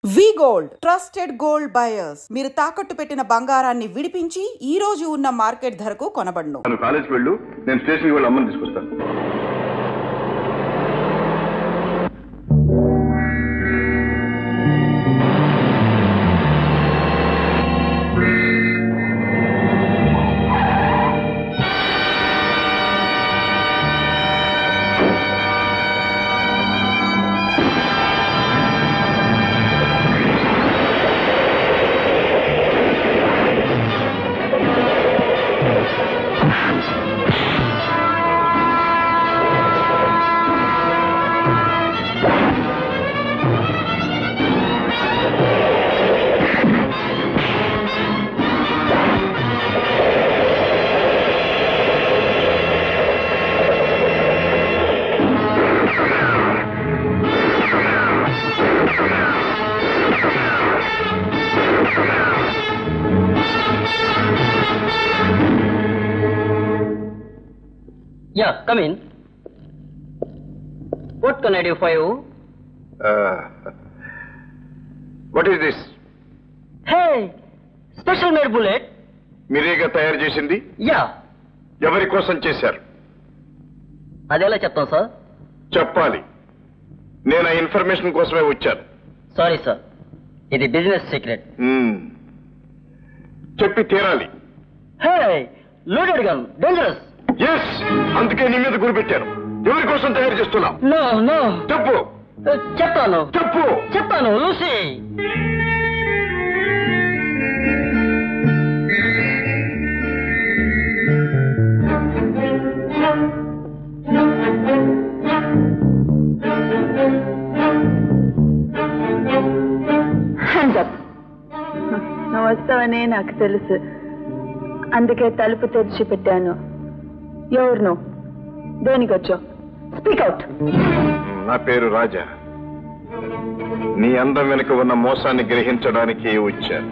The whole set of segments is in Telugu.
వి గోల్డ్ ట్రస్టెడ్ గోల్డ్ బయర్స్. మీరు తాకట్టు పెట్టిన బంగారాన్ని విడిపించి ఈ రోజు ఉన్న మార్కెట్ ధరకు కొనబడును. కాలేజ్కి వెళ్ళు, నేను స్టేషన్కి వెళ్ళి అమ్మని తీసుకొస్తాను. Yeah, come in. What can I do for you? What is this? Hey, special made bullet. మీరేగా తయారు చేసింది? Yeah. ఎవరి కోసం చేశారు? అదెలా చెప్తాం సార్? చెప్పాలి. నేను ఆ ఇన్ఫర్మేషన్ కోసమే వచ్చాను. సారీ సార్, ఇది బిజినెస్ సీక్రెట్. చెప్పి తీరాలి. Hey, loaded gun, dangerous. Yes, అందుకే నీ మీద గురి పెట్టాను. ఎవరి కోసం తయారు చేస్తున్నావు? No no. చెప్పు. చెప్తాను. చెప్పు. చెప్తాను. లూసీ. నువ్వు వస్తావనే నాకు తెలుసు, అందుకే తలుపు తెరిచి పెట్టాను. ఎవరు నువ్వు? దేనికి వచ్చావు? Speak out. నా పేరు రాజా. నీ అందం వెనుక ఉన్న మోసాన్ని గ్రహించడానికి వచ్చాను.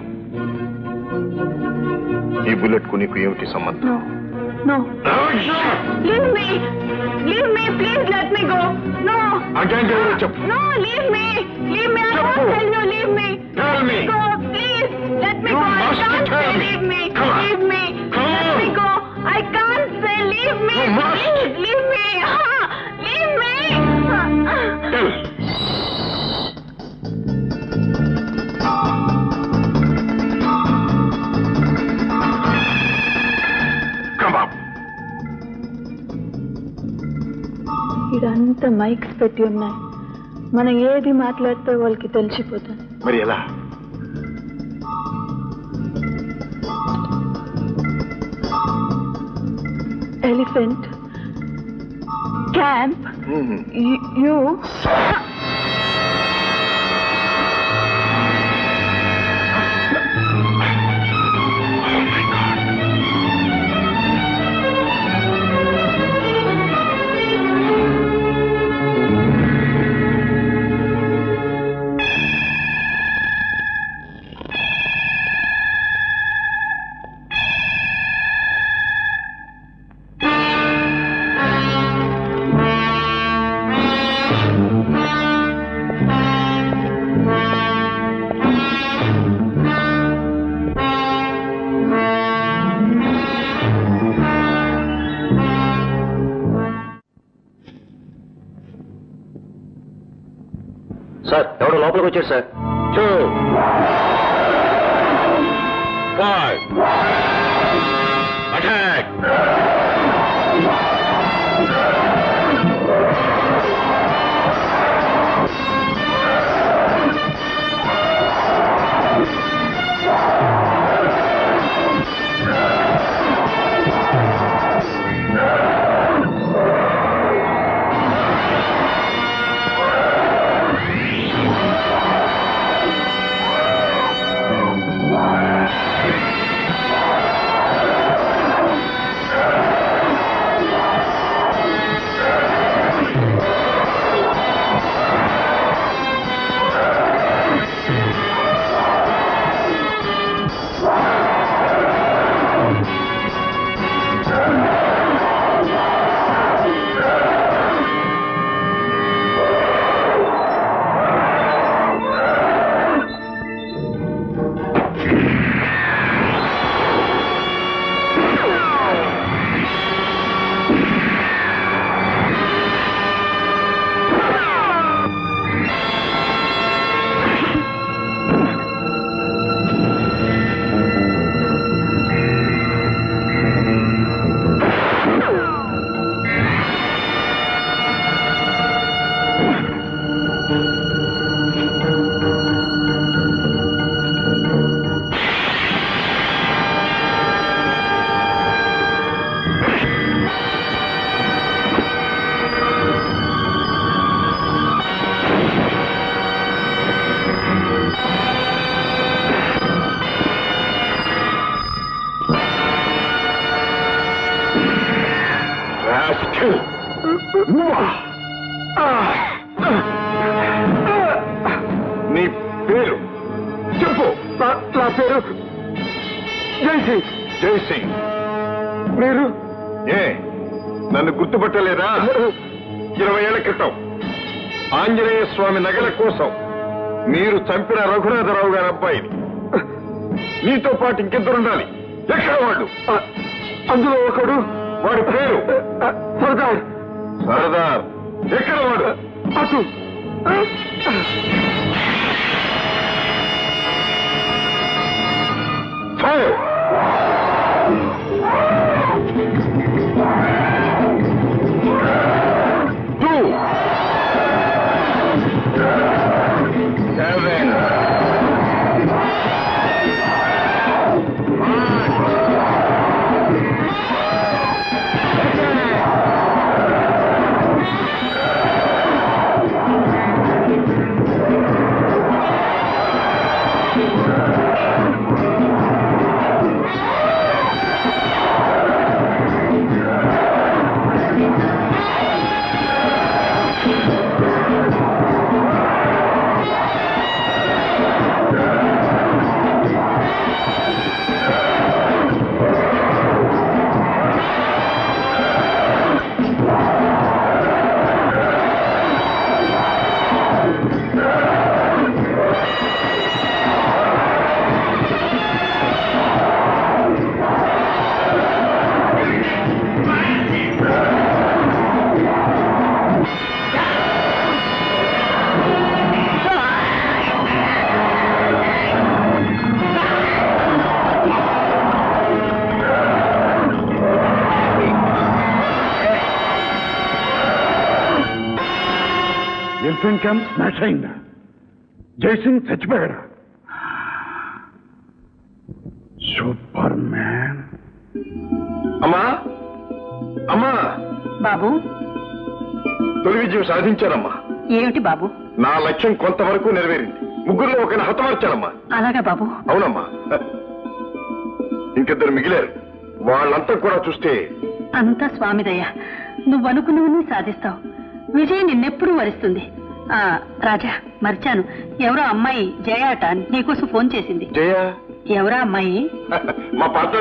ఈ బుల్లెట్ కు నీకు ఏమిటి సంబంధం? No. Leave me. Leave me. Please let me go. No. Again, చెప్పు. No, leave me. Leave me. I won't tell you. Leave me. Tell me. Go, please. Let me You go. I must can't tell say me. leave me. Come on. Leave me. Come Let on. me go. I can't say leave me. You must. Please, leave me. Leave me. Tell. Come up. ఇదంతా మైక్స్ పెట్టి ఉన్నాయి. మనం ఏది మాట్లాడితే వాళ్ళకి తెలిసిపోతుంది. మరి ఎలా? Elephant camp you. సార్, ఎవడో లోపలికి వచ్చాడు సార్. 2 5 Attack! చెప్పు. నా పేరు జైసింగ్. జైసింగ్. మీరు ఏ నన్ను గుర్తుపట్టలేదా? 20 ఏళ్ల క్రితం ఆంజనేయ స్వామి నగల కోసం మీరు చంపిన రఘునాథరావు గారి అబ్బాయిని. నీతో పాటు ఇంకెద్దరుండాలి. ఎక్కడ వాళ్ళు? అందులో ఒకడు. వాడి పేరు సర్దార్. సర్దార్. ఎక్కడ వాడు? అటు. Fire! Two. 7. Elephant camp smash అయిందా? జైసింగ్ చచ్చిపోయాడా? Superman. అమ్మా అమ్మా, బాబు తొలి విజయం సాధించారమ్మా. ఏమిటి బాబు? నా లక్ష్యం కొంతవరకు నెరవేరింది. ముగ్గురులో ఒకరిని హతమార్చానమ్మా. అలాగా బాబు? అవునమ్మా. ఇంకిద్దరు మిగిలారు. వాళ్ళంతా కూడా చూస్తే అంతా స్వామిదయ్య. నువ్వు అనుకున్నవన్నీ సాధిస్తావు. విజయ్ నిన్నెప్పుడూ వరిస్తుంది. రాజా, మర్చాను, ఎవరో అమ్మాయి జయ అట నీకోసం ఫోన్ చేసింది. జయ ఎవరా అమ్మాయి? మా పాత్ర